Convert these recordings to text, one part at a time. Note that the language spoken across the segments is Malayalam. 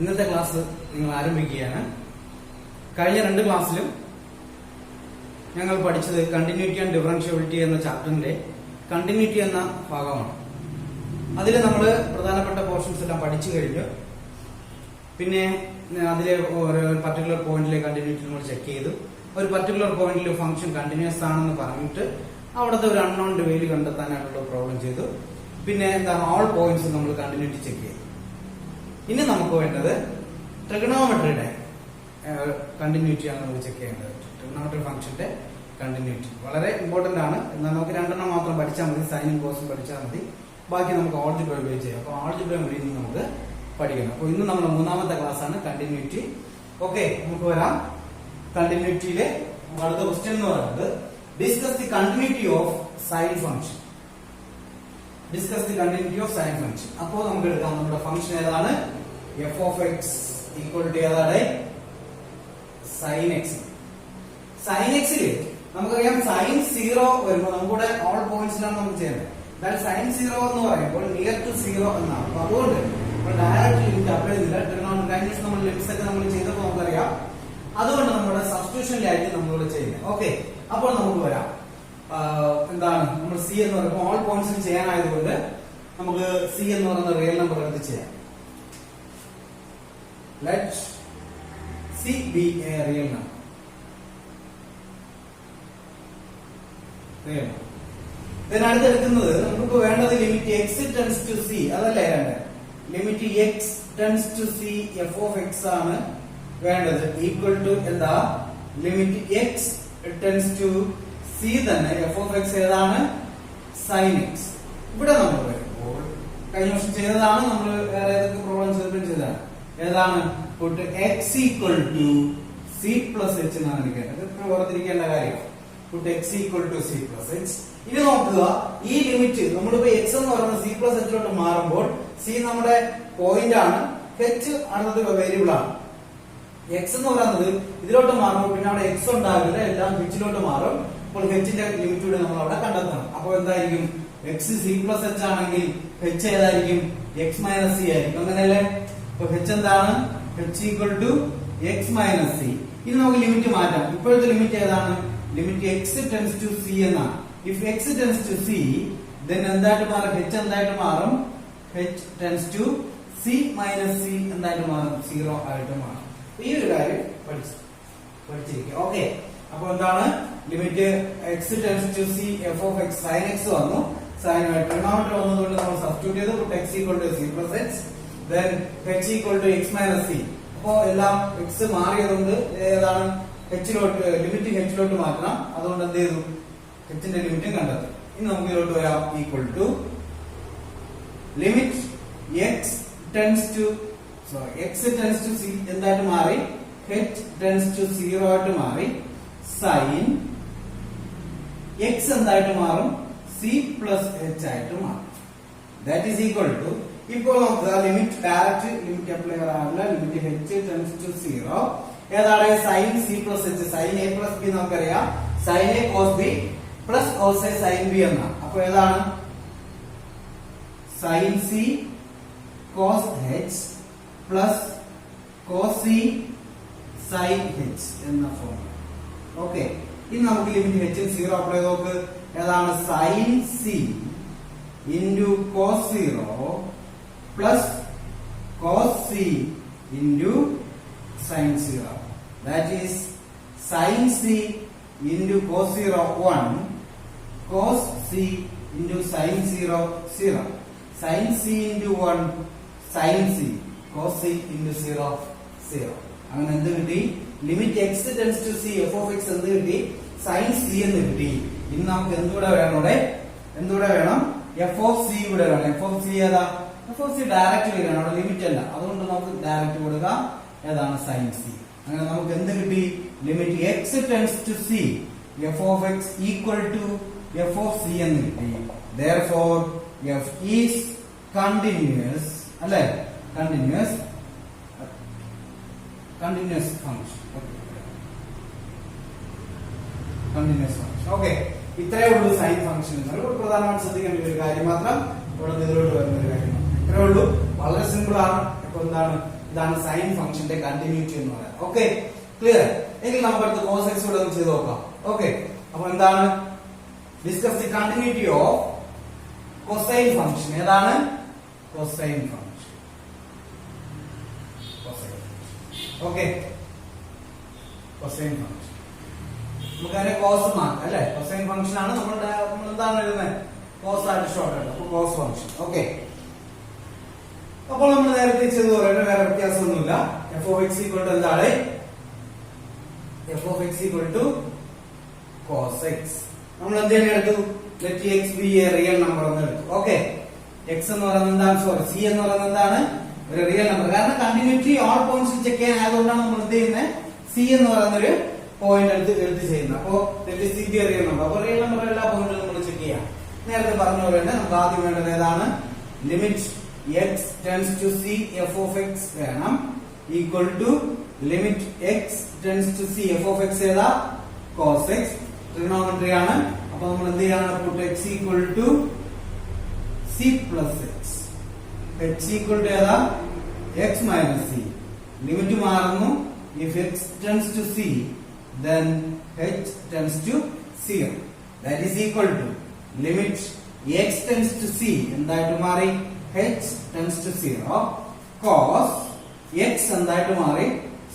ഇന്നത്തെ ക്ലാസ് നിങ്ങൾ ആരംഭിക്കുകയാണ്. കഴിഞ്ഞ 2 ക്ലാസ്സിലും ഞങ്ങൾ പഠിച്ചത് കണ്ടിന്യൂറ്റി ആൻഡ് ഡിഫറൻഷ്യബിലിറ്റി എന്ന ചാപ്റ്ററിന്റെ കണ്ടിന്യൂറ്റി എന്ന ഭാഗമാണ്. അതിൽ നമ്മൾ പ്രധാനപ്പെട്ട പോർഷൻസ് എല്ലാം പഠിച്ചു കഴിഞ്ഞു. പിന്നെ അതിലെ ഒരു പർട്ടിക്കുലർ പോയിന്റിലെ കണ്ടിന്യൂറ്റി നമ്മൾ ചെക്ക് ചെയ്തു. ഒരു പർട്ടിക്കുലർ പോയിന്റിൽ ഫംഗ്ഷൻ കണ്ടിന്യൂസ് ആണെന്ന് പറഞ്ഞിട്ട് അവിടുത്തെ ഒരു അൺനോൺ വാല്യൂ കണ്ടെത്താനായിട്ടുള്ള പ്രോബ്ലം ചെയ്തു. പിന്നെ എന്താണ് ഓൾ പോയിന്റ്സ് നമ്മൾ കണ്ടിന്യൂറ്റി ചെക്ക് ചെയ്തു. ഇനി നമുക്ക് വേണ്ടത് ട്രിഗണോമെട്രിയുടെ കണ്ടിന്യൂറ്റി ആണ് നമുക്ക് ചെക്ക് ചെയ്യേണ്ടത്. ട്രിഗണോമെട്രി ഫംഗ്ഷന്റെ കണ്ടിന്യൂറ്റി വളരെ ഇമ്പോർട്ടന്റ് ആണ്. എന്നാൽ നമുക്ക് 2 മാത്രം പഠിച്ചാൽ മതി, സൈനും കോസും പഠിച്ചാൽ മതി. ബാക്കി നമുക്ക് ആൾജിബ്ര ഉപയോഗിച്ച് ചെയ്യാം. അപ്പോൾ ആൾജിബ്ര വഴി നമുക്ക് പഠിക്കണം. അപ്പോൾ ഇന്ന് നമ്മുടെ 3ാമത്തെ ക്ലാസ് ആണ് കണ്ടിന്യൂറ്റി. ഓക്കെ, നമുക്ക് വരാം. കണ്ടിന്യൂറ്റിയിലെ അടുത്ത ക്വസ്റ്റ്യൻ എന്ന് പറയുന്നത് discuss the continuity of sine function. Discuss the continuity of sine function. അപ്പോൾ നമുക്ക് എടുക്കാം നമ്മുടെ ഫംഗ്ഷൻ ഏതാണ്? F of x equal to ഏതാണ്? Sine x. സൈൻ എക്സില് നമുക്കറിയാം സൈൻ 0 വരുമ്പോൾ നമുക്കിവിടെ ഓൾ പോയിന്റ്സിലാണ് നമുക്ക് ചെയ്യുന്നത്. എന്നാൽ സൈൻ 0 എന്ന് പറയുമ്പോൾ നിയർ ടു 0 എന്നാണ്. അപ്പൊ അതുകൊണ്ട് നമ്മൾ ഡയറക്റ്റ് ലിമിറ്റ് അപ്ലൈ ചെയ്തില്ല. കഴിഞ്ഞ ദിവസം നമ്മൾ ലിമിറ്റ്സ് ഒക്കെ നമ്മൾ ചെയ്തപ്പോൾ നമുക്കറിയാം. അതുകൊണ്ട് നമ്മുടെ സബ്സ്റ്റിറ്റ്യൂഷനിലായിരിക്കും നമ്മളിവിടെ ചെയ്യുന്നത്. ഓക്കെ, അപ്പോൾ നമുക്ക് വരാം. എന്താണ് നമ്മൾ സി എന്ന് പറയുമ്പോൾ ഓൾ പോയിന്റ്സിൽ ചെയ്യാനായതുകൊണ്ട് നമുക്ക് സി എന്ന് പറയുന്ന റിയൽ നമ്പർ എടുത്ത് ചെയ്യാം. Let c be a real number. അടുത്തെടുക്കുന്നത് നമുക്ക് വേണ്ടത് limit x tends to c. അതല്ലേ വേണ്ടത്? Limit x tends to c f of x ആണ് വേണ്ടത്. ഈക്വൽ ടു എന്താ? Limit x tends to c തന്നെ എഫ് ഓഫ് എക്സ് ഏതാണ്? Sine x. ഇവിടെ നമ്മൾ വരുമ്പോൾ കഴിഞ്ഞ വർഷം ചെയ്തതാണ്. നമ്മൾ വേറെ ഏതൊക്കെ പ്രോബ്ലം ചെയ്തതാണ്? ഏതാണ്? X equal to c plus h എന്നാണ് എടുക്കേണ്ടത്. ഇത്ര ഓർത്തിരിക്കേണ്ട കാര്യം. X equal to c plus h. ഇനി നോക്കുക, ഈ ലിമിറ്റ് നമ്മളിപ്പോ എക്സ് എന്ന് പറയുന്നത് സി പ്ലസ് എച്ചിലോട്ട് മാറുമ്പോൾ സി നമ്മുടെ പോയിന്റ് ആണ്, എച്ച് അടുത്തത് വേരിയബിൾ ആണ്. എക്സ് എന്ന് പറയുന്നത് ഇതിലോട്ട് മാറുമ്പോൾ പിന്നെ അവിടെ എക്സ് ഉണ്ടാകില്ല, എല്ലാം എച്ചിലോട്ട് മാറും. അപ്പോൾ എച്ചിന്റെ ലിമിറ്റ് കൂടെ നമ്മൾ അവിടെ കണ്ടെത്തണം. അപ്പോൾ എന്തായിരിക്കും? എക്സ് സി പ്ലസ് എച്ച് ആണെങ്കിൽ എച്ച് ഏതായിരിക്കും? എക്സ് മൈനസ് സി ആയിരിക്കും. അങ്ങനെയല്ലേ? അപ്പൊ എച്ച് എന്താണ്? H equal to x minus c. ഇനി നമുക്ക് ലിമിറ്റ് മാറ്റാം. ഇപ്പോഴത്തെ ലിമിറ്റ് ഏതാണ്? Limit x tends to c എന്നാണ്. If x tends to c then എന്തായിട്ട് മാറും? എച്ച് എന്തായിട്ട് മാറും? H tends to c minus c എന്തായിട്ട് മാറും? 0 ആയിട്ട് മാറും. ഈ ഒരു കാര്യം പഠിച്ചിരിക്കുക. ഓക്കെ, അപ്പൊ എന്താണ്? Limit x tends to c f of x sine x വന്നു. സൈൻ ട്രിഗണോമെട്രി വന്നതുകൊണ്ട് നമ്മൾ സബ്സ്റ്റിറ്റ്യൂട്ട് ചെയ്തു. X equal to c plus x then h equal to x minus c. അപ്പോ എല്ലാം എക്സ് മാറിയതുകൊണ്ട് ഏതാണ്? എച്ചിലോട്ട് ലിമിറ്റ് എച്ചിലോട്ട് മാറ്റണം. അതുകൊണ്ട് എന്ത് ചെയ്തു? എച്ചിന്റെ ലിമിറ്റും കണ്ടെത്തും. ഇനി നമുക്ക് ഇതിലോട്ട് വരാം. Equal to limit x tends to x tends to c എന്തായിട്ട് മാറി? എച്ച് ടെൻസ് ടു 0 ആയിട്ട് മാറി. സൈൻ എക്സ് എന്തായിട്ട് മാറും? സി പ്ലസ് എച്ച് ആയിട്ട് മാറും. ദാറ്റ് ഈസ് ഈക്വൽ ടു, ഇപ്പോൾ നമുക്ക് ലിമിറ്റ് ഡയറക്റ്റ് ലിമിറ്റ് അപ്ലൈ ചെയ്യാറില്ല. ലിമിറ്റ് എച്ച് ടെൻസ് ടു 0 ഏതാണ്? Sine c plus h. Sine a plus b നമുക്കറിയാം. Sine a cos b plus cos a sine b എന്നാണ്. അപ്പൊ ഏതാണ്? Sine c cos h plus cos c sine h എന്ന ഫോം. ഓക്കെ, ഇനി നമുക്ക് ലിമിറ്റ് എച്ച് 0 അപ്ലൈ ചെയ്ത് നോക്ക്. ഏതാണ്? Sine c into cos 0 plus cos c into sine 0. That is sign c into cos 0 1, cos c into sine 0 0, sine c into 1 sine c, cos c into 0 0. അങ്ങനെ എന്ത് കിട്ടി? Limit x tends to c f of x എന്ത് കിട്ടി? സൈൻ സി എന്ന് കിട്ടി. ഇനി നമുക്ക് എന്തുകൂടെ വേണം ഇവിടെ? എന്തുകൂടെ വേണം? എഫ് ഓഫ് സി കൂടെ വേണം. എഫ് ഓഫ് സി ഏതാ? എഫ് ഓഫ് സി ഡയറക്റ്റ് വരികയാണ്, അവിടെ ലിമിറ്റ് അല്ല. അതുകൊണ്ട് നമുക്ക് ഡയറക്റ്റ് കൊടുക്കുക. ഏതാണ്? Sine c. അങ്ങനെ നമുക്ക് എന്ത് കിട്ടി? Limit x tends to c f of x equal to f of c എന്ന് കിട്ടി. Therefore f is continuous, അല്ലെ? continuous function. continuous function. Okay, ഇത്രയേ ഉള്ളൂ സൈൻ ഫംഗ്ഷൻ. പ്രധാനമായിട്ട് ശ്രദ്ധിക്കേണ്ട ഒരു കാര്യം മാത്രം ഇവിടെ ഇതിലോട്ട് വരുന്ന ഒരു കാര്യം. ഇത്രയേ ഉള്ളൂ, വളരെ സിമ്പിൾ ആണ്. ഇപ്പൊ എന്താണ്? ഇതാണ് സൈൻ ഫംഗ്ഷന്റെ കണ്ടിന്യൂറ്റി എന്ന് പറയുന്നത്. Okay, clear? എങ്കിൽ നമുക്ക് അടുത്ത് കോസ് എക്സ് കൂടെ ചെയ്ത് നോക്കാം. ഓക്കെ, അപ്പൊ എന്താണ്? Discuss the continuity of cosine function. ഏതാണ്? Cosine function. Okay, cosine function നമുക്ക് അതിനെ കോസ് മാർക്ക്, അല്ലെ? കൊസൈൻ ഫംഗ്ഷൻ ആണ് നമ്മൾ എന്താണ് എഴുതുന്നത്? കോസ് ആയിട്ട് ഷോർട്ട് ആയിട്ട്. അപ്പൊ കോസ് ഫംഗ്ഷൻ. ഓക്കെ, അപ്പോൾ നമ്മൾ നേരത്തെ ചെയ്തതുപോലെ വേറെ വ്യത്യാസമൊന്നുമില്ല. F of x equal to എന്താണ്? F of x equal to cos x. നമ്മൾ എന്തിനെ എടുത്തു? Let x be a real number എന്ന് എടുത്തു. ഓക്കെ, എക്സ് എന്ന് പറയുന്നത് എന്താണ്? സോറി, സി എന്ന് പറയുന്നത് എന്താണ്? ഒരു റിയൽ നമ്പർ. കാരണം കണ്ടിന്യൂറ്റി ഓൾ പോയിന്റ്സ് ചെക്ക് ചെയ്യാൻ ആയതുകൊണ്ടാണ് നമ്മൾ എന്ത് ചെയ്യുന്നത്? സി എന്ന് പറയുന്ന ഒരു പോയിന്റ് എടുത്ത് ചെയ്യുന്നത്. അപ്പോ let c be a real number. അപ്പൊ റിയൽ നമ്പർ എല്ലാ പോയിന്റിലും നമ്മൾ ചെക്ക് ചെയ്യാം. നേരത്തെ പറഞ്ഞ പോലെ തന്നെ നമുക്ക് ആദ്യം വേണ്ടത് ഏതാണ്? Limit x tends to c f of x വേണം, equal to limit x tends to c f of x ഏതാ? Cos x. ട്രിഗണോമെട്രി ആണ്. അപ്പൊ നമ്മൾ എന്ത് ചെയ്യാണ്? Put x equal to c plus x. X equal to ഏതാ? X minus c. ലിമിറ്റ് മാറുന്നു. If x tends to c then h tends to 0. That is equal to limit x tends to c എന്തായിട്ട് മാറി? h tends to 0 cos x എന്തായിട്ട് മാറി?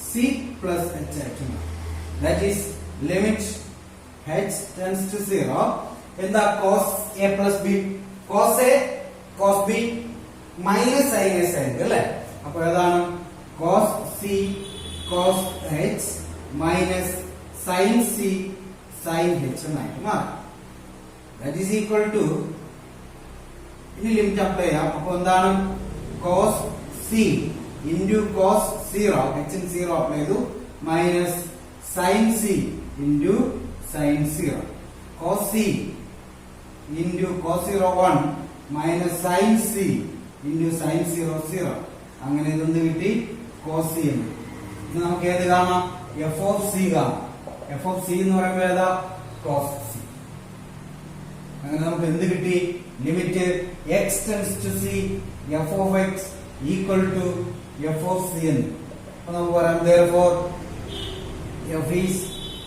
c plus h ആയിട്ട് മാറി. That is limit h tends to 0 എന്താ? cos a plus b. cos a cos b minus sin a sin b, അല്ലേ? അപ്പൊ ഏതാണ്? cos c cos h minus sin c sin h എന്നായിട്ട് മാറും. That is equal to, ഇനി ലിമിറ്റ് അപ്ലൈ ചെയ്യാം. അപ്പൊ എന്താണ്? cos c into cos 0 h in 0 apply ചെയ്തു, minus sin c into sin 0. cos c into cos 0 1 minus sin c into sin 0 0. അങ്ങനെ ഇതൊന്ന് കിട്ടി? cos c എന്ന്. ഇത് നമുക്ക് ഏത് കാണാം? എഫ് ഓഫ് സി കാണാം. എഫ് ഓഫ് സി എന്ന് പറയുമ്പോൾ ഏതാ? Cos c. അങ്ങനെ നമുക്ക് എന്ത് കിട്ടി? Limit x tends to c f of x equal to f of c എന്ന്. അപ്പൊ നമുക്ക് പറയാം therefore f is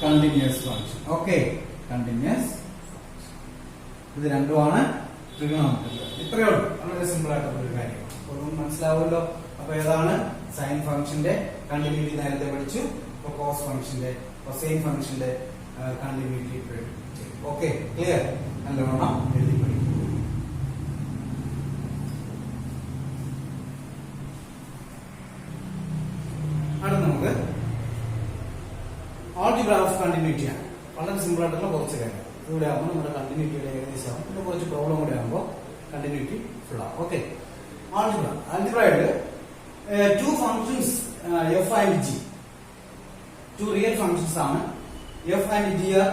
continuous function. Okay, continuous. ഇത് രണ്ടുമാണ് ട്രിഗണോമെട്രി. ഇത്രയേ ഉള്ളൂ, വളരെ സിമ്പിൾ ആയിട്ടുള്ള ഒരു കാര്യം. അപ്പോൾ മനസ്സിലാവുമല്ലോ. അപ്പൊ ഏതാണ്? സൈൻ ഫംഗ്ഷന്റെ കണ്ടിന്യൂറ്റി നേരത്തെ പഠിച്ചു. അപ്പൊ കോസ് ഫംഗ്ഷന്റെ കൊസൈൻ ഫംഗ്ഷന്റെ കണ്ടിന്യൂറ്റി. Okay, clear? നല്ലോണം എഴുതി പഠിക്കും. അടുത്ത നമുക്ക് ആൾജിബ്ര ഓഫ് കണ്ടിന്യൂറ്റി ആണ്. വളരെ സിമ്പിൾ ആയിട്ടുള്ള കുറച്ച് കാര്യം. ഇവിടെ ആകുമ്പോൾ നമ്മുടെ കണ്ടിന്യൂറ്റിയുടെ ഏകദേശം ആവും. പിന്നെ കുറച്ച് പ്രോബ്ലം കൂടെ ആകുമ്പോൾ കണ്ടിന്യൂറ്റി ഫുൾ ആവും. ഓക്കെ, ആൾജിബ്രയുടെ two functions f and g, two real functions ആണ്. f and g are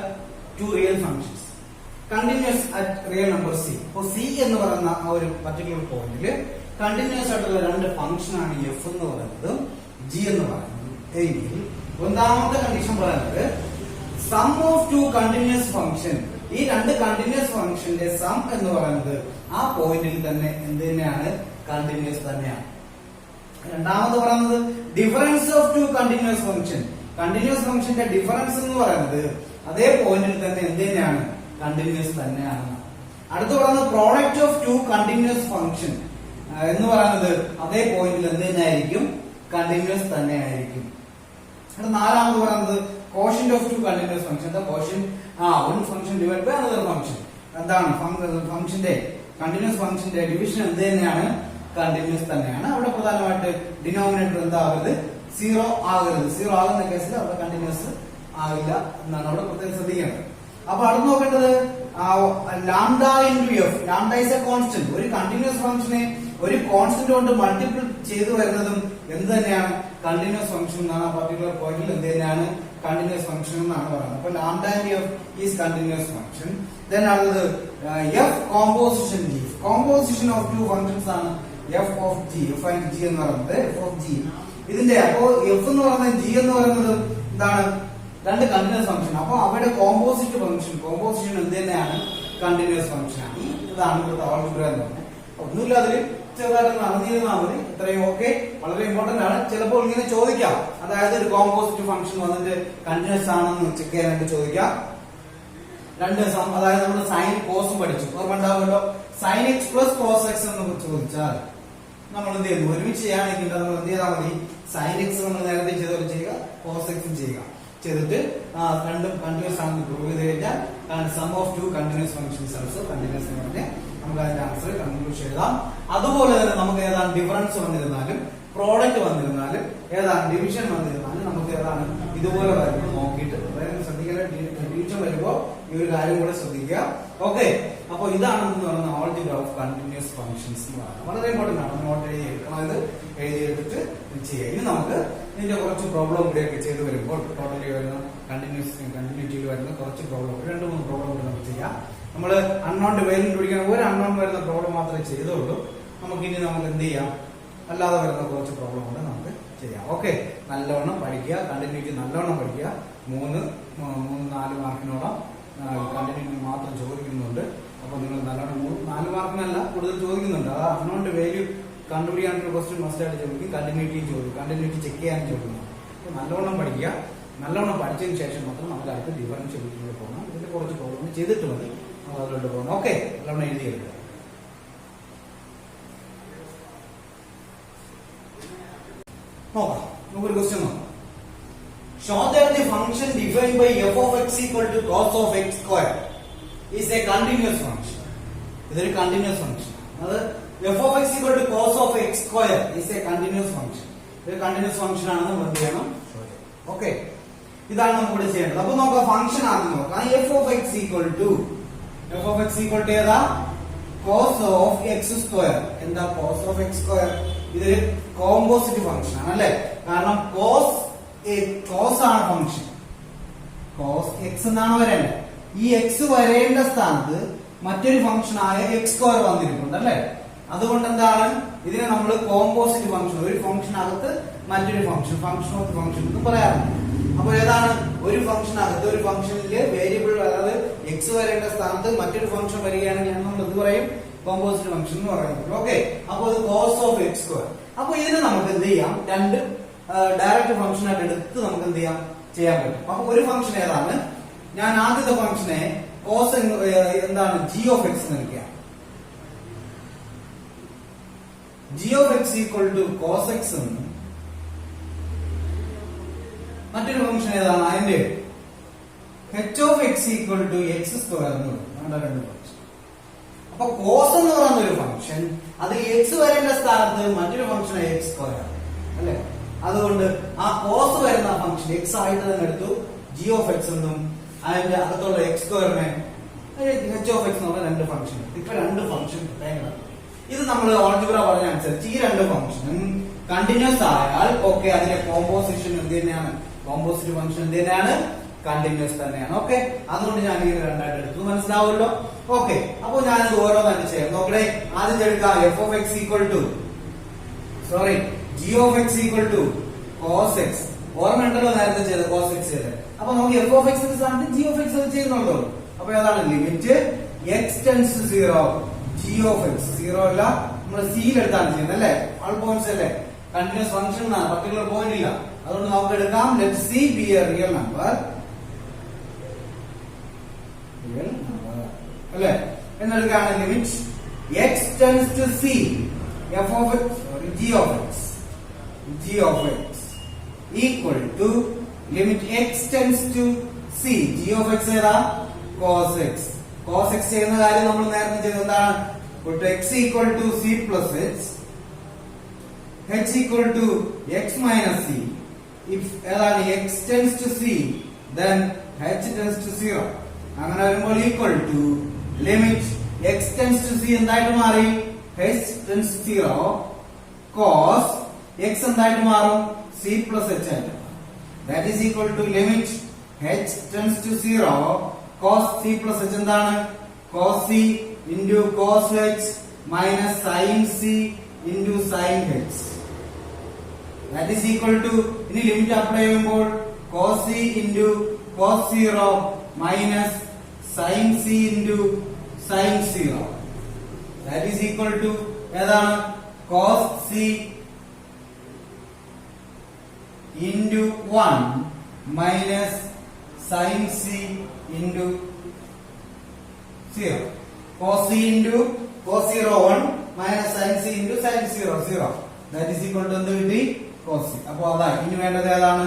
two real functions continuous at real number c. അപ്പോൾ c എന്ന് പറയുന്ന ആ ഒരു പർട്ടിക്കുലർ പോയിന്റിൽ കണ്ടിന്യൂസ് ആയിട്ടുള്ള രണ്ട് ഫംഗ്ഷൻ ആണ് f എന്ന് പറയുന്നത് g എന്ന് പറയുന്നത്. എങ്കിൽ ഒന്നാമത്തെ കണ്ടീഷൻ പറയുന്നത് sum of two continuous function, ഈ രണ്ട് കണ്ടിന്യൂസ് ഫംഗ്ഷന്റെ സം എന്ന് പറയുന്നത് ആ പോയിന്റിൽ തന്നെ എന്ത് തന്നെയാണ്? കണ്ടിന്യൂസ് തന്നെയാണ്. രണ്ടാമത് പറയുന്നത് difference of two continuous function, continuous ഫംഗ്ഷന്റെ ഡിഫറൻസ് എന്ന് പറയുന്നത് അതേ പോയിന്റിൽ തന്നെ എന്ത് തന്നെയാണ്? കണ്ടിന്യൂസ് തന്നെയാണ്. അടുത്ത് പറയുന്നത് product of two continuous function എന്ന് പറയുന്നത് അതേ പോയിന്റിൽ എന്ത് തന്നെയായിരിക്കും? കണ്ടിന്യൂസ് തന്നെ ആയിരിക്കും. നാലാമത് പറയുന്നത് quotient of two continuous function. എന്താ quotient? One function divide by another function. എന്താണ്? ഫംഗ്ഷന്റെ കണ്ടിന്യൂസ് ഫംഗ്ഷന്റെ ഡിവിഷൻ എന്ത് തന്നെയാണ്? കണ്ടിന്യൂസ് തന്നെയാണ്. അവിടെ പ്രധാനമായിട്ട് ഡിനോമിനേറ്റർ എന്താകരുത്? സീറോ ആകരുത്. സീറോ ആകുന്ന കേസിൽ അവിടെ കണ്ടിന്യൂസ് ആവില്ല എന്നാണ് അവിടെ പ്രത്യേകം ശ്രദ്ധിക്കേണ്ടത്. അപ്പൊ അടുത്ത് നോക്കേണ്ടത് lambda into F. Lambda is A constant. ഒരു കണ്ടിന്യൂസ് ഫംഗ്ഷനെ ഒരു കോൺസ്റ്റന്റ് കൊണ്ട് മൾട്ടിപ്പിൾ ചെയ്തു വരുന്നതും എന്ത് തന്നെയാണ്? കണ്ടിന്യൂസ് ഫംഗ്ഷൻ എന്നാണ്. ആ പർട്ടിക്കുലർ പോയിന്റിൽ എന്ത് തന്നെയാണ്? കണ്ടിന്യൂസ് ഫംഗ്ഷൻ എന്നാണ് പറയുന്നത്. അപ്പൊ lambda into f is continuous function. Then അടുത്തത് f composition g. Composition of two functions ആണ് f of g. F and g എന്ന് പറയുന്നത് എഫ് ഓഫ് ജി. ഇതിന്റെ അപ്പോ എഫ് എന്ന് പറയുന്നത് ജി എന്ന് പറയുന്നത് എന്താണ്? രണ്ട് കണ്ടിന്യൂസ് ഫംഗ്ഷൻ. അപ്പൊ അവയുടെ കോമ്പോസിറ്റ് ഫംഗ്ഷൻ കോമ്പോസിഷൻ എന്ത് തന്നെയാണ്? കണ്ടിന്യൂസ് ഫംഗ്ഷൻ ആണ്. ഇതാണ് ഇവിടുത്തെ ആൾജിബ്ര എന്ന് പറഞ്ഞത്. ഒന്നുമില്ല, അതിൽ ചെറുതായിട്ട് നടന്നിരുന്നാൽ മതി. ഇത്രയും ഓക്കെ, വളരെ ഇമ്പോർട്ടന്റ് ആണ്. ചിലപ്പോൾ ഇങ്ങനെ ചോദിക്കാം, അതായത് ഒരു കോമ്പോസിറ്റ് ഫംഗ്ഷൻ വന്നിട്ട് കണ്ടിന്യൂസ് ആണെന്ന് ചെക്ക് ചെയ്യാനായിട്ട് ചോദിക്കാം. രണ്ട് അതായത് നമ്മൾ സൈൻ കോസും പഠിച്ചു, ഓർമ്മ ഉണ്ടാവുമല്ലോ. Sine x plus cos x എന്ന് ചോദിച്ചാൽ നമ്മൾ എന്ത് ചെയ്യുന്നു? ഒരുമിച്ച് ചെയ്യാണെങ്കിൽ നമ്മൾ എന്ത് ചെയ്താൽ മതി? സൈൻ എക്സ് നമ്മൾ നേരത്തെ ചെയ്തപോലെ ചെയ്യുക, കോസ് എക്സും ചെയ്യുക. ചെയ്തിട്ട് രണ്ടും കണ്ടിന്യൂസ് ആണെന്ന് പ്രൂവ് ചെയ്ത് കഴിഞ്ഞാൽ sum of two continuous functions also continuous എന്ന് പറഞ്ഞാൽ നമുക്ക് അതിന്റെ ആൻസർ കൺക്ലൂഷൻ എഴുതാം. അതുപോലെ തന്നെ നമുക്ക് ഏതാണ് ഡിഫറൻസ് വന്നിരുന്നാലും പ്രോഡക്റ്റ് വന്നിരുന്നാലും ഏതാണ് ഡിവിഷൻ വന്നിരുന്നാലും നമുക്ക് ഏതാണ് ഇതുപോലെ കാര്യങ്ങൾ നോക്കിയിട്ട് ശ്രദ്ധിക്കുക. ഡിവിഷൻ വരുമ്പോൾ ഈ ഒരു കാര്യം കൂടെ ശ്രദ്ധിക്കുക. ഓക്കെ, അപ്പൊ ഇതാണ് എന്ന് പറയുന്ന ആൾജിബ്ര ഓഫ് കണ്ടിന്യൂസ് ഫംഗ്ഷൻസ് എന്ന് പറയുന്നത്. വളരെ ഇമ്പോർട്ടന്റ് ആണ്. നോട്ട് എഴുതി എടുക്കണം, ഇത് എഴുതിയെടുത്തിട്ട് ചെയ്യുക. ഇനി നമുക്ക് ഇതിന്റെ കുറച്ച് പ്രോബ്ലം കൂടെയൊക്കെ ചെയ്ത് വരുമ്പോൾ ടോട്ടലി വരുന്ന കണ്ടിന്യൂറ്റിയിൽ വരുന്ന കുറച്ച് പ്രോബ്ലം, 2-3 പ്രോബ്ലം കൂടെ നമുക്ക് ചെയ്യാം. നമ്മൾ അൺനോൺ ഡിവൈഡ് പിടിക്കാൻ ഒരു അൺനോൺ വരുന്ന പ്രോബ്ലം മാത്രമേ ചെയ്തുള്ളൂ. നമുക്കിനി നമുക്ക് എന്ത് ചെയ്യാം? അല്ലാതെ വരുന്ന കുറച്ച് പ്രോബ്ലം കൂടെ നമുക്ക് ചെയ്യാം. ഓക്കെ, നല്ലവണ്ണം പഠിക്കുക, കണ്ടിന്യൂറ്റി നല്ലവണ്ണം പഠിക്കുക. 3-4 മാർക്കിനോളം കണ്ടിന്യൂറ്റി മാത്രം ചോദിക്കുന്നുണ്ട്. അപ്പൊ നിങ്ങൾ നല്ലവണ്ണം 4 മാർക്കിനല്ല കൂടുതൽ ചോദിക്കുന്നുണ്ട്. ആ അൺനോൺ വാല്യൂ കണ്ടുപിടിക്കാനുള്ള ക്വസ്റ്റ്യൻ മസ്റ്റ് ആയിട്ട് ചോദിക്കും, കണ്ടിന്യൂറ്റി ചോദിക്കും, കണ്ടിന്യൂറ്റി ചെക്ക് ചെയ്യാൻ ചോദിക്കുന്നു. അപ്പൊ നല്ലവണ്ണം പഠിക്കുക. നല്ലവണ്ണം പഠിച്ചതിന് ശേഷം മാത്രം നമുക്ക് അടുത്ത് ഡിഫറൻഷ്യബിലിറ്റിയിലൂടെ പോകണം. ഇതിന്റെ കുറച്ച് പ്രോബ്ലം ചെയ്തിട്ട് മതി നമ്മൾ അതിലോട്ട് പോകണം. ഓക്കെ, നല്ലവണ്ണം എഴുതിയെടുക്കുക. നോക്കാം, നമുക്കൊരു ക്വസ്റ്റ്യൻ നോക്കാം. Show that the function defined by f of x equal to cos of x square is a continuous function. ഇതൊരു കണ്ടിന്യൂസ് ഫംഗ്ഷൻ. അത് f of x equal to cos of x square is a continuous function. ഇത് കണ്ടിന്യൂസ് ഫംഗ്ഷൻ ആണെന്ന് നമ്മൾ എന്ത് ചെയ്യണം? ഓക്കെ, ഇതാണ് നമുക്ക് ചെയ്യേണ്ടത്. അപ്പൊ നമുക്ക് ഫംഗ്ഷൻ ആദ്യം നോക്കാം. f of x equal to ഏതാ? cos of x square. എന്താ cos of x square? ഇതൊരു കോമ്പോസിറ്റ് ഫംഗ്ഷൻ ആണ് അല്ലെ? കാരണം കോസ് ആണ് ഫംഗ്ഷൻ. കോസ് എക്സ് എന്നാണ് വരേണ്ടത്. ഈ എക്സ് വരേണ്ട സ്ഥാനത്ത് മറ്റൊരു ഫംഗ്ഷൻ ആയ എക്സ് സ്ക്വയർ വന്നിരിക്കുന്നുണ്ട് അല്ലെ? അതുകൊണ്ട് എന്താണ് ഇതിനെ നമ്മൾ കോമ്പോസിറ്റ് ഫംഗ്ഷൻ, ഒരു ഫംഗ്ഷൻ അകത്ത് മറ്റൊരു ഫംഗ്ഷൻ ഓഫ് ഫംഗ്ഷൻ എന്ന് പറയാറുണ്ട്. അപ്പൊ ഏതാണ്? ഒരു ഫംഗ്ഷനകത്ത് ഒരു ഫംഗ്ഷനില് വേരിയബിൾ അതായത് എക്സ് വരേണ്ട സ്ഥാനത്ത് മറ്റൊരു ഫംഗ്ഷൻ വരികയാണെങ്കിൽ നമ്മൾ എന്ത് പറയും? കോമ്പോസിറ്റ് ഫംഗ്ഷൻ എന്ന് പറയുന്നത്. ഓക്കെ, അപ്പൊ ഇത് കോസ് ഓഫ് എക്സ് സ്ക്വയർ. അപ്പൊ ഇതിന് നമുക്ക് എന്ത് ചെയ്യാം? രണ്ട് ഡയറക്റ്റ് ഫംഗ്ഷൻ ആയിട്ട് എടുത്ത് നമുക്ക് എന്ത് ചെയ്യാൻ പറ്റും. അപ്പൊ ഒരു ഫംഗ്ഷൻ ഏതാണ്? ഞാൻ ആദ്യത്തെ ഫംഗ്ഷനെ കോസ് എന്താണ്? ജി ഓഫ് എക്സ് നൽകിയ g of x equal to cos x എന്ന്. മറ്റൊരു ഫംഗ്ഷൻ ഏതാണ്? അതിന്റെ h of x equal to x square എന്ന് പറയും. രണ്ട് ഫംഗ്ഷൻ. അപ്പൊ കോസ് എന്ന് പറയുന്ന ഒരു ഫംഗ്ഷൻ അത് എക്സ് വരേണ്ട സ്ഥാനത്ത് മറ്റൊരു ഫംഗ്ഷൻ എക്സ് സ്ക്വയർ അല്ലെ? അതുകൊണ്ട് ആ കോസ് വരുന്ന ഫംഗ്ഷൻ എക്സ് ആയിട്ട് തന്നെ എടുത്തു, ജി ഓഫ് എക്സ് എന്നും അതിന്റെ അകത്തുള്ള എക്സ് സ്ക്വയറിനെ എച്ച് ഓഫ് എക്സ് എന്നുള്ള രണ്ട് ഫംഗ്ഷൻ. ഇപ്പൊ രണ്ട് ഫംഗ്ഷൻ ഇത് നമ്മൾ ആൾജിബ്ര പറഞ്ഞ അനുസരിച്ച് ഈ രണ്ട് ഫംഗ്ഷനും കണ്ടിന്യൂസ് ആയാൽ ഓക്കെ, അതിന്റെ കോമ്പോസിഷൻ എന്ത് തന്നെയാണ്? കോമ്പോസിറ്റ് ഫംഗ്ഷൻ എന്ത് തന്നെയാണ്? കണ്ടിന്യൂസ് തന്നെയാണ്. ഓക്കെ, അതുകൊണ്ട് ഞാൻ ഇങ്ങനെ രണ്ടായിട്ട് എടുത്തു, മനസ്സിലാവുമല്ലോ. ഓക്കെ, അപ്പൊ ഞാനിത് ഓരോന്നായിട്ട് ചെയ്യാം. നോക്കണേ, ആദ്യം എടുക്കാം f of x equal to g of x equal to cos x. ഓർമ്മ ഉണ്ടല്ലോ നേരത്തെ ചെയ്ത് കോസ് എക്സ് ചെയ്ത്. അപ്പൊ നമുക്ക് എഫ് ഓഫ് എക്സിന്റെ സ്ഥാനത്ത് ജി ഓഫ് എക്സ് ചെയ്യുന്നുണ്ടോ? അപ്പൊ ഏതാണ് limit? X tends to 0 g of x 0 അല്ല, നമ്മൾ സിയിൽ എടുത്താണ് ചെയ്യുന്നത് അല്ലെ? ആൾ പോയിന്റ്സ് അല്ലേ? കണ്ടിന്യൂസ് ഫംഗ്ഷൻ ആണ്, പർട്ടിക്കുലർ പോയിന്റ് ഇല്ല. അതുകൊണ്ട് നമുക്ക് എടുക്കാം let c be a real number അല്ലെ? എന്നെടുക്കാണ് limit x tends to c f of x g of x equal to limit x tends to c g of x ഏതാ? Cos x. കോസ് എക്സ് ചെയ്യുന്ന കാര്യം നമ്മൾ നേരത്തെ ചെയ്തത് എന്താണ്? X equal to c plus h equal to x minus c. ഏതാണ്? X tends to c then h tends to 0. അങ്ങനെ വരുമ്പോൾ equal to limit x tends to c എന്തായിട്ട് മാറി h tends to 0 cos x എന്തായിട്ട് മാറും c plus h ആയിട്ട്. That is equal to limit h tends to 0 cos c plus h എന്താണ് cos c into cos h minus sin c into sin h. That is equal to ഇനി ലിമിറ്റ് അപ്ലൈ ചെയ്യുമ്പോൾ cos c into cos 0 minus sin c into sin 0. That is equal to ഏതാണ് cos c into 1 minus sin c into 0. Cos c into cos 0 1 minus sin c into sin 0 0. That is equal to എന്ത് കിട്ടി cos c. അപ്പോൾ അതാ ഇനി വേണ്ടത് ഏതാണ്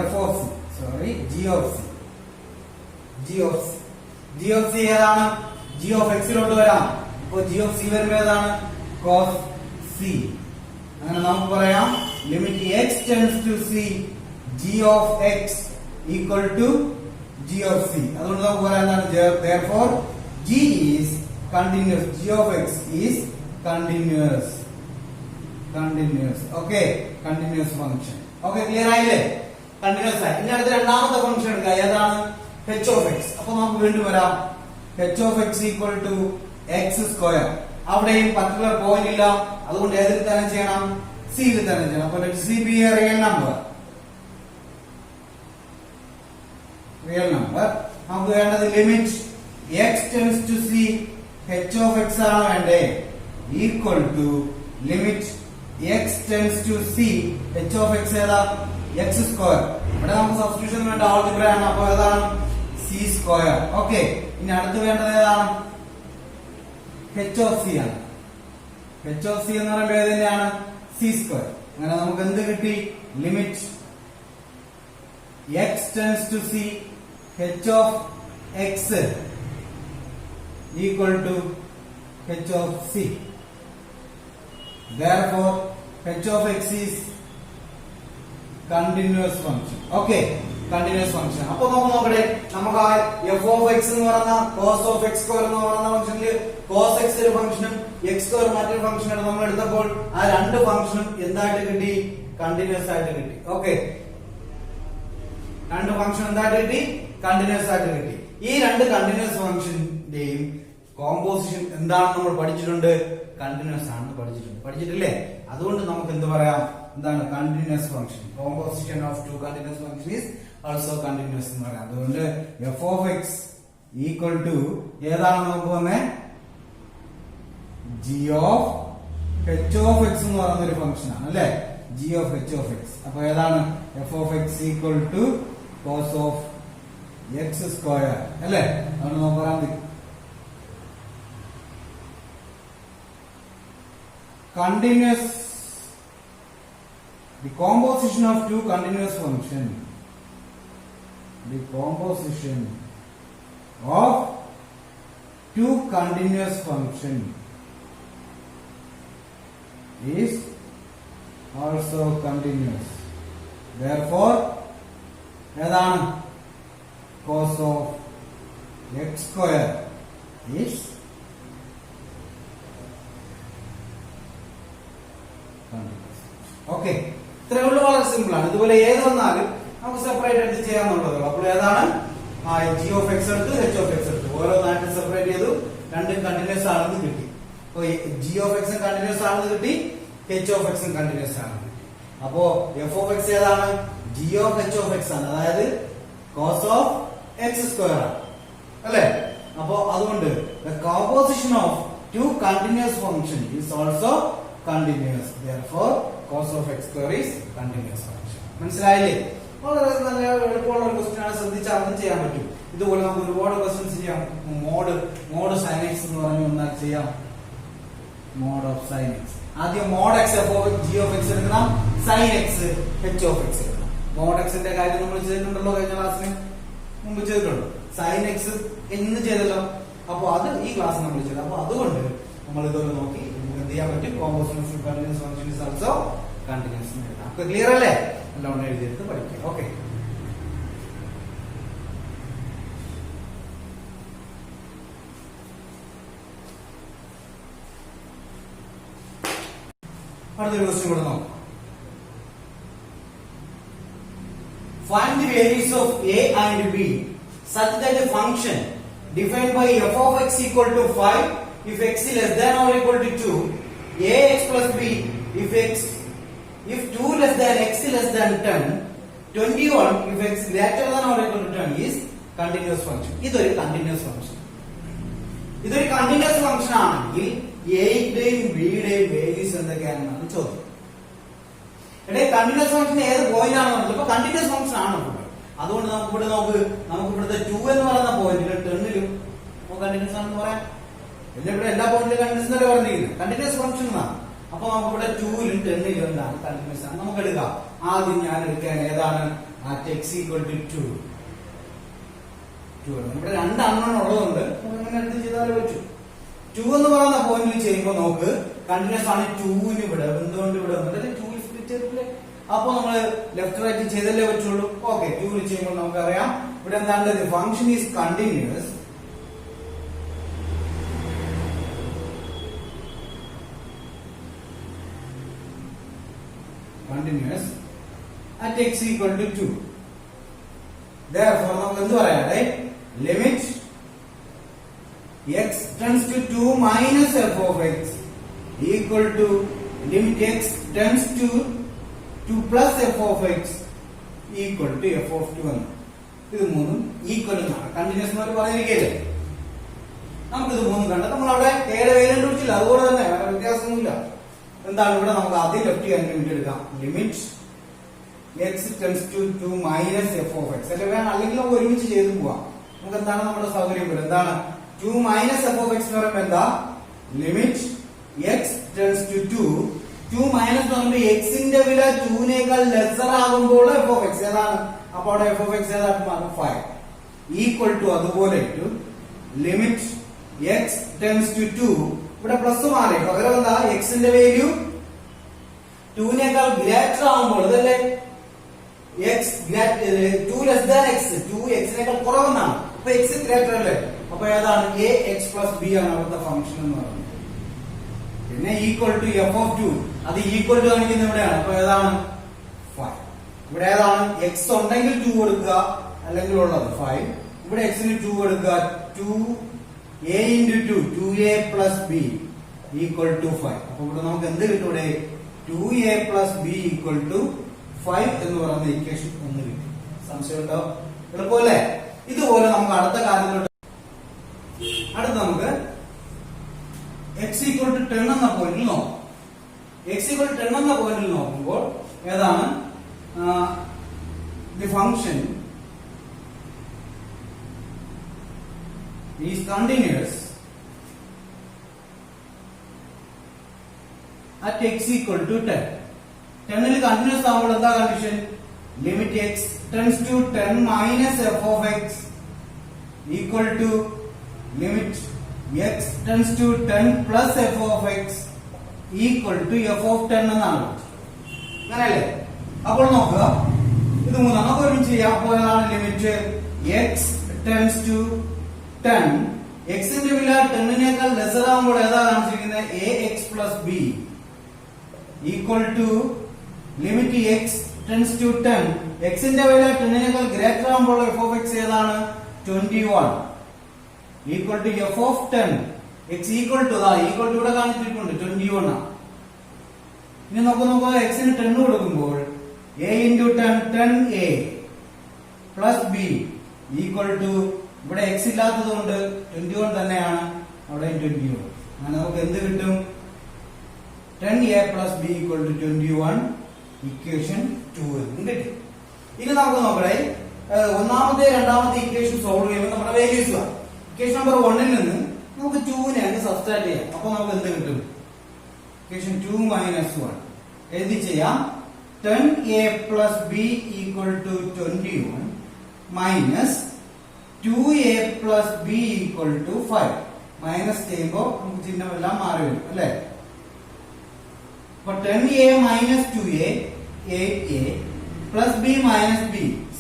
f of c sorry g of c. g of c ഏതാണ് g of x ലോട്ട് വരാം. അപ്പോൾ g of c വരുമ്പോൾ ഏതാണ് cos c. അങ്ങനെ നമുക്ക് പറയാം limit x tends to c g of x equal to g of c. അതുകൊണ്ട് നമുക്ക് പറയാം എന്താണ് therefore g is continuous. g of x is continuous. Okay, continuous function. Okay, clear ആയില്ലേ continuous ആയി. ഇനി അടുത്ത രണ്ടാമത്തെ ഫംഗ്ഷൻ എടുക്കാം ഏതാണ് h of x. അപ്പോൾ നമുക്ക് വീണ്ടും വരാം h of x equal to x square. അവിടെയും പർട്ടിക്കുലർ പോയിന്റ് ഇല്ല, അതുകൊണ്ട് ഏതിൽ തന്നെ ചെയ്യണം c യിൽ തന്നെ ചെയ്യണം. അപ്പോൾ let c be a real number. നമുക്ക് വേണ്ടത് limit x tends to c h of x ആണ് വേണ്ടേ equal to limit x tends to c h of x ഏതാ x സ്ക്വയർ. ഇവിടെ നമുക്ക് സബ്സ്റ്റിറ്റ്യൂഷൻ വേണ്ട ആൾജിബ്ര ആണ്. അപ്പോൾ ഏതാണ് c സ്ക്വയർ. ഓക്കെ, ഇനി അടുത്ത് വേണ്ടത് ഏതാണ് h of c ആണ്. h of c എന്ന് പറയുമ്പോൾ ഏത് തന്നെയാണ് c സ്ക്വയർ. അങ്ങനെ നമുക്ക് എന്ത് കിട്ടി limit x tends to c h of x equal to h of c. Therefore h of x is continuous function. Okay, continuous function. അപ്പോൾ നോക്കട്ടെ നമുക്ക് ആ f of x എന്ന് പറയുന്ന cos of x square എന്ന് പറയുന്ന ഫംഗ്ഷനിൽ cos x ഒരു ഫംഗ്ഷനും x square മറ്റൊരു ഫംഗ്ഷനാണ് നമ്മൾ എടുത്തപ്പോൾ ആ രണ്ട് ഫംഗ്ഷനും എന്തായിട്ട് കിട്ടി കണ്ടിന്യൂസ് ആയിട്ട് കിട്ടി. ഓക്കെ, രണ്ട് ഫംഗ്ഷൻ എന്തായിട്ട് കിട്ടി കണ്ടിന്യൂസ് ആയിട്ട് കിട്ടി. ഈ രണ്ട് കണ്ടിന്യൂസ് ഫംഗ്ഷന്റെയും കോമ്പോസിഷൻ എന്താണെന്ന് നമ്മൾ പഠിച്ചിട്ടുണ്ട് കണ്ടിന്യൂസ് ആണെന്ന് പഠിച്ചിട്ടില്ലേ. അതുകൊണ്ട് നമുക്ക് എന്ത് പറയാം എന്താണ് continuous function. Composition of two continuous function is also continuous എന്ന് പറയാം. അതുകൊണ്ട് f of x equal to ഏതാണ് നമുക്ക് വന്നേ g of h of x എന്ന് പറയുന്ന ഒരു ഫംഗ്ഷൻ ആണ് അല്ലെ g of h of x. അപ്പൊ ഏതാണ് f of x equal to cos of x square അല്ലെ. അതുകൊണ്ട് നമുക്ക് പറയാം continuous, the composition of two continuous function, the composition of two continuous function is also continuous. Therefore ഏതാണ് cos of x square is okay, ഇത്രയേ ഉള്ളൂ. വളരെ സിമ്പിൾ ആണ്. ഇതുപോലെ ഏത് വന്നാലും നമുക്ക് സെപ്പറേറ്റ് എടുത്ത് ചെയ്യാന്നുള്ളതേ ഉള്ളൂ. അപ്പോൾ ഏതാണ് g of x എടുത്ത് h of x എടുത്ത് ഓരോന്നായിട്ട് സെപ്പറേറ്റ് ചെയ്തു. രണ്ടും കണ്ടിന്യൂസ് ആണെന്ന് കിട്ടി. അപ്പോൾ g of x കണ്ടിന്യൂസ് ആണെന്ന് കിട്ടി, h of x കണ്ടിന്യൂസ് ആണെന്ന് കിട്ടി. അപ്പോ f of x ഏതാണ് g of h of x ആണ്, അതായത് cos of x സ്ക്വയർ ആണ് അല്ലേ. അപ്പോ അതുകൊണ്ട് the composition of two continuous function is also continuous. Therefore cos of x square is continuous function. മനസ്സിലായില്ലേ? വളരെ നല്ല എളുപ്പമുള്ള ഒരു ക്വസ്റ്റ്യൻ ആണ്. ശ്രദ്ധിച്ചാൽ അതും ചെയ്യാൻ പറ്റും. ഇതുപോലെ നമുക്ക് ഒരുപാട് ക്വസ്റ്റ്യൻസ് ചെയ്യാം. മോഡ് sin x എന്ന് പറഞ്ഞു ഒന്നാൽ ചെയ്യാം. Mod of sin x. ആദ്യം mod x g of x എടുക്കണം, sin x h of x എടുക്കണം. മോഡ് x ന്റെ കാര്യം നമ്മൾ ചെയ്തിട്ടുണ്ടല്ലോ, കഴിഞ്ഞ ക്ലാസ്സിന് മുമ്പ് ചെയ്തിട്ടുണ്ട്. sin x എന്ന് ചെയ്തല്ലോ. അപ്പോൾ അത് ഈ ക്ലാസ് നമ്മൾ ചെയ്തു. അപ്പോൾ അതുകൊണ്ട് നമ്മൾ ഇതുപോലെ നോക്കി എന്ത് ചെയ്യാൻ പറ്റും composition of continuous function is also continuous എന്ന് എഴുതാം. ക്ലിയർ അല്ലേ? എല്ലാം എഴുതിയെടുത്ത് പഠിക്കാം. ഓക്കെ. അടുത്തൊരു ക്വസ്റ്റ്യൻ കൂടെ നോക്കാം. Find the values of a and b such that the function defined by f of x equal to 5 if x is less than or equal to 2, ax plus b if 2 less than x less than 10, 21 if x greater than or equal to 10 is continuous function. ഇതൊരു കണ്ടിന്യൂസ് ഫംഗ്ഷൻ. ഇതൊരു കണ്ടിന്യൂസ് ഫംഗ്ഷൻ ആണെങ്കിൽ എയുടെയും ബിയുടെയും വാല്യൂസ് എന്തൊക്കെയാണെന്നാണ് ചോദ്യം. ഇവിടെ കണ്ടിന്യൂസ് ഫംഗ്ഷൻ ഏത് പോയിന്റ് ആണെന്നുള്ളത് ഇപ്പൊ കണ്ടിന്യൂസ് ഫംഗ്ഷൻ ആണ്. അതുകൊണ്ട് നമുക്ക് ഇവിടുത്തെ 2 എന്ന് പറയുന്ന പോയിന്റിലും 10ലും കണ്ടിന്യൂസ് ആണെന്ന് പറയാം. പിന്നെ ഇവിടെ എല്ലാ പോയിന്റിലും കണ്ടിന്യൂസ് എന്നല്ലേ പറഞ്ഞിരിക്കുന്നത്, കണ്ടിന്യൂസ് ഫംഗ്ഷൻ എന്നാണ്. അപ്പൊ നമുക്ക് ഇവിടെ 2ലും 10ലും എന്താണ് കണ്ടിന്യൂസ് ആണ്. നമുക്ക് എടുക്കാം. ആദ്യം ഞാൻ എടുക്കാൻ ഏതാണ് at x equal to 2. ഇവിടെ രണ്ട് അൺനോൺ ഉള്ളതുകൊണ്ട് അങ്ങനെ എടുത്ത് ചെയ്താലേ പറ്റൂ. 2 എന്ന് പറയുന്ന പോയിന്റിൽ ചെയ്യുമ്പോൾ നമുക്ക് കണ്ടിന്യൂസ് ആണ്. 2ന് ഇവിടെ എന്തുകൊണ്ട് ഇവിടെ വന്നിട്ട് 2 സ്പ്ലിറ്റ് ചെയ്തിട്ടില്ലേ? അപ്പൊ നമ്മള് ലെഫ്റ്റ് റൈറ്റ് ചെയ്തല്ലേ പറ്റുള്ളൂ. ഓക്കെ, 2 ചെയ്യുമ്പോൾ നമുക്കറിയാം ഇവിടെ എന്താണ് function is continuous at x equal to 2. Therefore നമുക്ക് എന്ത് പറയാം? limit x tends to 2 minus f of x equal to limit x tends to 2 plus f of x equal to f of 2 എന്ന്. ഇത് മൂന്നും ഈക്വൽ എന്നാണ് കണ്ടിന്യൂസ് എന്ന് പറഞ്ഞിരിക്കല്ലേ. നമുക്കിത് മൂന്നും കണ്ട നമ്മളവിടെ കെയുടെ വേല കണ്ടുപിടിച്ചില്ല, അതുപോലെ തന്നെ വേറെ വ്യത്യാസമൊന്നുമില്ല. എന്താണ് ഇവിടെ നമുക്ക് ആദ്യം ലെഫ്റ്റ് ഹാൻഡ് ലിമിറ്റ് എടുക്കാം. Limit x tends to 2 minus f of x അല്ലെ വേണം, അല്ലെങ്കിൽ നമുക്ക് ഒരുമിച്ച് ചെയ്ത് പോവാം. നമുക്ക് എന്താണ് നമ്മുടെ സൗകര്യം ഇവിടെ എന്താണ് 2 minus f of x എന്ന് പറയുമ്പോൾ എന്താ limit x tends to 2 minus എന്ന് പറയുമ്പോൾ x ന്റെ വില 2നേക്കാൾ ലെസർ ആകുമ്പോൾ f of x ഏതാണ്? അപ്പോൾ അവിടെ f of x ഏതാണ്? 5 ഈക്വൽ ടു അതുപോലെ ലിമിറ്റ് x tends to 2 ഇവിടെ പ്ലസ് മാറി പകരം എന്താ x ന്റെ വാല്യൂ 2നേക്കാൾ ഗ്രേറ്റർ ആകുമ്പോൾ അതല്ലേ x 2 less than x 2 x നേക്കാൾ കുറവെന്നാണ്. അപ്പൊ x ഗ്രേറ്റർ അല്ലേ? അപ്പൊ ഏതാണ് a x plus b ആണ് അവിടുത്തെ ഫംഗ്ഷൻ എന്ന് പറയുന്നത്. പിന്നെ ഈക്വൽ ടു f of 2 അത് ഈക്വൽ ടു കാണിക്കുന്നത് ഇവിടെയാണ്. അപ്പൊ ഏതാണ് 5. ഇവിടെ ഏതാണ് x ഉണ്ടെങ്കിൽ 2 കൊടുക്കുക, അല്ലെങ്കിൽ ഉള്ളത് 5. ഇവിടെ x ന് 2 കൊടുക്കുക 2a into 2 2a plus b equal to 5. അപ്പൊ ഇവിടെ നമുക്ക് എന്ത് കിട്ടും? ഇവിടെ 2a plus b equal to 5 എന്ന് പറയുന്ന ഇക്വേഷൻ ഒന്ന് കിട്ടും. സംശയം ഉണ്ടോ? എളുപ്പമല്ലേ? ഇതുപോലെ നമുക്ക് അടുത്ത കാര്യത്തിലോട്ട് നമുക്ക് x equal to 10 എന്ന പോയിന്റിൽ നോക്കാം. x equal to 10 എന്ന പോയിന്റിൽ നോക്കുമ്പോൾ ഏതാണ് the function is continuous at x equal to 10. 10ൽ continuous ആവുമ്പോൾ എന്താ condition? Limit x tends to 10 minus f of x equal to limit x tends to 10 plus f of x equal to f of 10 എന്നാണ്. അങ്ങനെയല്ലേ? അപ്പോൾ നോക്കുക, ഇത് മൂന്നാം നമുക്ക് ഒരുമിച്ച് ചെയ്യാം. അപ്പോൾ ഏതാണ് limit x tends to 10 x ന്റെ വില 10നേക്കാൾ ലെസർ ആകുമ്പോൾ ഏതാ കാണിച്ചിരിക്കുന്നത്? ax plus b equal to limit x tends to 10 x ന്റെ വില 10നേക്കാൾ ഗ്രേറ്റർ ആകുമ്പോൾ f of x ഏതാണ്? 21 equal to f of 10 x equal to ഇവിടെ കാണിച്ചിട്ടുണ്ട് 21 ആണ്. ഇനി നോക്കുക x ന് 10 കൊടുക്കുമ്പോൾ a into 10 10a plus b equal to ഇവിടെ x ഇല്ലാത്തത് കൊണ്ട് 21 തന്നെയാണ്, അവിടെ 21. അങ്ങനെ നമുക്ക് എന്ത് കിട്ടും? 10a plus b equal to 21 equation 2 എന്ന് കിട്ടി. ഇനി നമുക്ക് നോക്കണേ ഒന്നാമത്തെ രണ്ടാമത്തെ ഇക്വേഷൻ സോൾവ് ചെയ്യുമ്പോൾ നമ്മുടെ വാല്യൂസ് ഇക്വേഷൻ നമ്പർ 1ൽ നിന്ന് നമുക്ക് 2നെ അങ്ങ് സബ്സ്ട്രാക്ട് ചെയ്യാം. അപ്പൊ നമുക്ക് എന്ത് കിട്ടും? ഇക്വേഷൻ 2 minus 1 എഴുതി ചെയ്യാം. 10a plus b equal to 21 minus 2a plus b equal to 5. Minus ചെയ്യുമ്പോൾ നമുക്ക് ചിഹ്നമെല്ലാം മാറി വരും അല്ലെ? അപ്പൊ 10a minus 2a 8a plus b minus b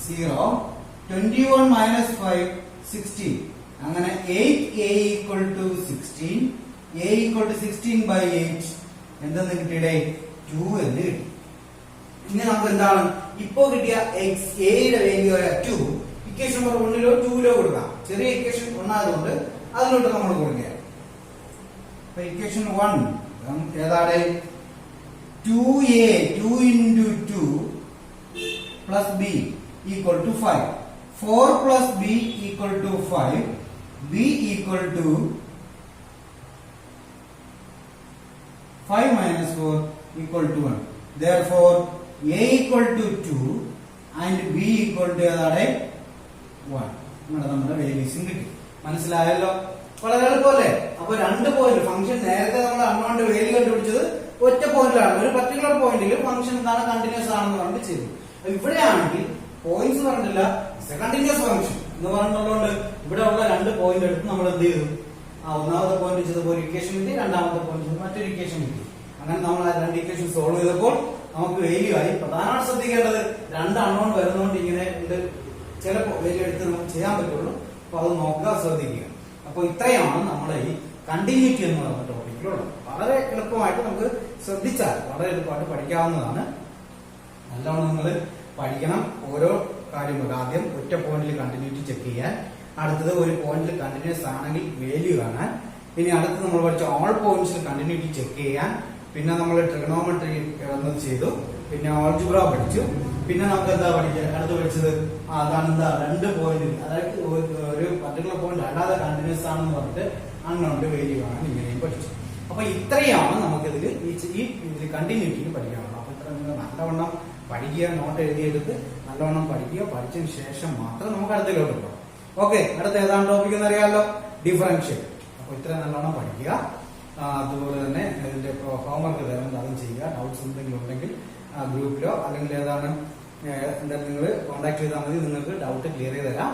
0 21 minus 5 16. അങ്ങനെ 8a equal to 16 a equal to 16 by 8 എന്തെന്ന് കിട്ടിയിടേ 2 എന്ന് കിട്ടി. ഇനി നമുക്ക് എന്താണ് ഇപ്പോ കിട്ടിയ എക്സ് എയുടെ വാല്യൂ 2 ഇക്വേഷൻ നമ്പർ 1ലോ 2ലോ കൊടുക്കാം. ചെറിയ ഇക്വേഷൻ 1 ആയതുകൊണ്ട് അതിലോട്ട് നമ്മൾ കൊടുക്കുക. അപ്പൊ ഇക്വേഷൻ 1 ഏതാണ് 2a 2 into 2 plus b equal to 5. 4 plus b equal to 5. b equal to 5 minus 4 equal to 1. Therefore, a equal to 2 and b equal to 1. ഇവിടെ നമ്മുടെ വാല്യൂസും കിട്ടി. മനസ്സിലായല്ലോ? വളരെ എളുപ്പമല്ലേ? അപ്പൊ 2 പോയിന്റ് ഫംഗ്ഷൻ നേരത്തെ നമ്മൾ അൺനോണിന്റെ വാല്യൂ കണ്ടുപിടിച്ചത് ഒറ്റ പോയിന്റിലാണ്. ഒരു പർട്ടിക്കുലർ പോയിന്റിൽ ഫംഗ്ഷൻ എന്താണ് കണ്ടിന്യൂസ് ആണെന്ന് പറഞ്ഞിട്ട് ചെയ്തു. ഇവിടെയാണെങ്കിൽ പോയിന്റ്സ് പറഞ്ഞില്ല, കണ്ടിന്യൂസ് ഫംഗ്ഷൻ എന്ന് പറഞ്ഞുള്ളതുകൊണ്ട് ഇവിടെ ഉള്ള 2 പോയിന്റ് എടുത്ത് നമ്മൾ എന്ത് ചെയ്തു? ഒന്നാമത്തെ പോയിന്റ് ചെയ്തപ്പോൾ ഒരു ഇക്വേഷൻ കിട്ടി, രണ്ടാമത്തെ പോയിന്റ് മറ്റൊരു ഇക്വേഷൻ കിട്ടി. അങ്ങനെ നമ്മൾ ആ 2 ഇക്വേഷൻ സോൾവ് ചെയ്തപ്പോൾ നമുക്ക് വാല്യൂ ആയി. പ്രധാനമായിട്ട് ശ്രദ്ധിക്കേണ്ടത് 2 അൺനോൺ വരുന്നതുകൊണ്ട് ഇങ്ങനെ ഉണ്ട്, ചിലപ്പോൾ വാല്യൂ എടുത്ത് നമുക്ക് ചെയ്യാൻ പറ്റുള്ളൂ. അപ്പൊ അത് നോക്കുക, ശ്രദ്ധിക്കുക. അപ്പൊ ഇത്രയാണ് നമ്മുടെ ഈ കണ്ടിന്യൂറ്റി എന്ന് പറഞ്ഞ ടോപ്പിക്കിലുള്ളത്. വളരെ എളുപ്പമായിട്ട് നമുക്ക് ശ്രദ്ധിച്ചാൽ വളരെ എളുപ്പമായിട്ട് പഠിക്കാവുന്നതാണ്. നല്ലോണം നിങ്ങൾ പഠിക്കണം ഓരോ കാര്യങ്ങളും. ആദ്യം ഒറ്റ പോയിന്റിൽ കണ്ടിന്യൂറ്റി ചെക്ക് ചെയ്യാൻ, അടുത്തത് ഒരു പോയിന്റിൽ കണ്ടിന്യൂസ് ആണെങ്കിൽ വാല്യൂ കാണാൻ, പിന്നെ അടുത്ത് നമ്മൾ പഠിച്ച ഓൾ പോയിന്റ്സിൽ കണ്ടിന്യൂറ്റി ചെക്ക് ചെയ്യാൻ, പിന്നെ നമ്മൾ ട്രിഗണോമെട്രി എന്നത് ചെയ്തു, പിന്നെ ആൾജിബ്ര പഠിച്ചു, പിന്നെ നമുക്ക് എന്താ പഠിക്കുക അടുത്ത് പഠിച്ചത് അതാണ് എന്താ 2 പോയിന്റിൽ, അതായത് ഒരു പർട്ടിക്കുലർ പോയിന്റ് അല്ലാതെ കണ്ടിന്യൂസ് ആണെന്ന് പറഞ്ഞിട്ട് അൺനോണിന്റെ വാല്യൂ കാണാൻ ഇങ്ങനെയും പഠിച്ചു. അപ്പൊ ഇത്രയാണ് നമുക്കിതിൽ ഇതിൽ കണ്ടിന്യൂറ്റിയിൽ പഠിക്കാനുള്ളത്. അപ്പൊ ഇത്ര നിങ്ങൾ നല്ലവണ്ണം പഠിക്കുക, നോട്ട് എഴുതിയെടുത്ത് നല്ലവണ്ണം പഠിക്കുക. പഠിച്ചതിന് ശേഷം മാത്രം നമുക്ക് അടുത്തതിലോട്ട് പോകാം. ഓക്കെ, അടുത്ത ഏതാണ് ടോപ്പിക് എന്ന് അറിയാമല്ലോ, ഡിഫറൻഷ്യൽ. അപ്പൊ ഇത്ര നല്ലോണം പഠിക്കുക. അതുപോലെ തന്നെ ഇതിന്റെ ഹോംവർക്ക് തരുന്നത് അതും ചെയ്യുക. ഡൗട്ട്സ് എന്തെങ്കിലും ഉണ്ടെങ്കിൽ ഗ്രൂപ്പിലോ അല്ലെങ്കിൽ ഏതാണ് എന്തായാലും നിങ്ങൾ കോൺടാക്ട് ചെയ്താൽ മതി. നിങ്ങൾക്ക് ഡൗട്ട് ക്ലിയർ ചെയ്ത് തരാം.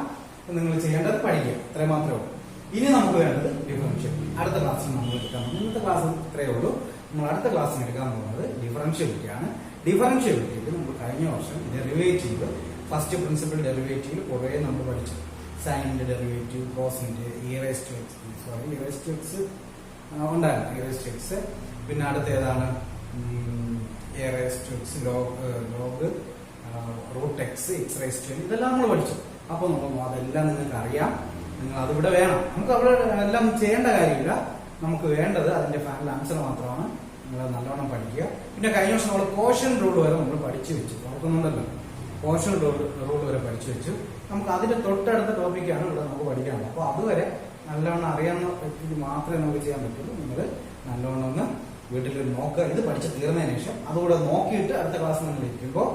നിങ്ങൾ ചെയ്യേണ്ടത് പഠിക്കുക, ഇത്ര മാത്രമേ ഉള്ളൂ. ഇനി നമുക്ക് വേണ്ടത് ഡിഫറൻഷ്യൽ. അടുത്ത ക്ലാസ്സിൽ നമ്മൾ എടുക്കാൻ പോകുന്നത്, ഇന്നത്തെ ക്ലാസ് ഇത്രയേ ഉള്ളൂ. നമ്മൾ അടുത്ത ക്ലാസ്സിന് എടുക്കാൻ പോകുന്നത് ഡിഫറൻഷ്യബിലിറ്റിയാണ്. ഡിഫറൻഷ്യബിലിറ്റിയിൽ നമ്മൾ കഴിഞ്ഞ വർഷം ഡെറിവേറ്റീവ്, ഫസ്റ്റ് പ്രിൻസിപ്പൽ ഡെറിവേറ്റീവ് കുറേ നമ്മൾ പഠിച്ചു. സൈനിന്റെ ഡെറിവേറ്റീവ്, കോസിന്റെ, ഇറേസ്റ്റ് ഉണ്ടായിരുന്നു, ഇറേസ്റ്റ്. പിന്നെ അടുത്ത ഏതാണ് ലോഗ് റൂട്ട് എക്സ്, എക്സ്, ഇതെല്ലാം നമ്മൾ പഠിച്ചു. അപ്പൊ നമ്മൾ അതെല്ലാം നിങ്ങൾക്ക് അറിയാം. നിങ്ങൾ അതിവിടെ വേണം. നമുക്ക് അവിടെ എല്ലാം ചെയ്യേണ്ട കാര്യമില്ല. നമുക്ക് വേണ്ടത് അതിന്റെ ഫൈനൽ ആൻസർ മാത്രമാണ്. നിങ്ങൾ നല്ലോണം പഠിക്കുക. പിന്നെ കഴിഞ്ഞ വർഷം നമ്മൾ കോഷൻ റൂൾ വരെ നമ്മൾ പഠിച്ചു വെച്ചു. ഓർക്കുന്നുണ്ടല്ലോ, കോഷൻ റൂൾ വരെ പഠിച്ചു വെച്ചു. നമുക്ക് അതിന്റെ തൊട്ടടുത്ത ടോപ്പിക്കാണ് ഇവിടെ നമുക്ക് പഠിക്കാനുള്ളത്. അപ്പൊ അതുവരെ നല്ലോണം അറിയാവുന്ന വ്യക്തിക്ക് മാത്രമേ നമുക്ക് ചെയ്യാൻ പറ്റുള്ളൂ. നിങ്ങൾ നല്ലോണം ഒന്ന് വീട്ടിൽ നോക്കുക. ഇത് പഠിച്ച് തീർന്നതിന് ശേഷം അതുകൂടെ നോക്കിയിട്ട് അടുത്ത ക്ലാസ് നിങ്ങൾ ഇരിക്കുമ്പോൾ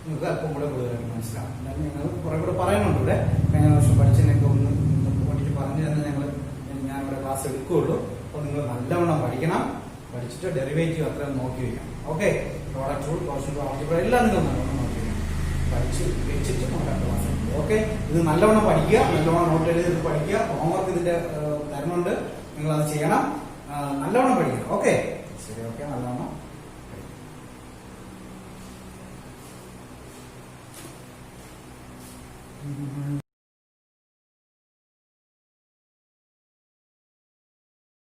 നിങ്ങൾക്ക് അല്പം കൂടെ കൂടുതലായിട്ട് മനസ്സിലാവും. എന്നാലും ഞങ്ങൾ കുറെ കൂടെ പറയുന്നുണ്ട്. ഇവിടെ കഴിഞ്ഞ വർഷം പഠിച്ചതിനൊക്കെ ഒന്ന് വേണ്ടിയിട്ട് പറഞ്ഞു തന്നെ ഞാനിവിടെ ക്ലാസ് എടുക്കുകയുള്ളൂ. അപ്പോൾ നിങ്ങൾ നല്ലവണ്ണം പഠിക്കണം. പഠിച്ചിട്ട് ഡെറിവേറ്റീവ് അത്ര നോക്കി വയ്ക്കാം. Okay, product rule, caution rule, algebra എല്ലാം നിങ്ങൾ നല്ലവണ്ണം നോക്കി വയ്ക്കാം. പഠിച്ച് വെച്ചിട്ട് നമുക്ക് അടുത്ത ക്ലാസ് എടുക്കും. ഓക്കെ, ഇത് നല്ലവണ്ണം പഠിക്കുക, നല്ലവണ്ണം നോട്ട് എഴുതി പഠിക്കുക. ഹോംവർക്ക് ഇതിന്റെ തരുന്നുണ്ട്, നിങ്ങൾ അത് ചെയ്യണം. നല്ലവണ്ണം പഠിക്കണം. ഓക്കെ, ശരി. ഓക്കെ, നല്ലവണ്ണം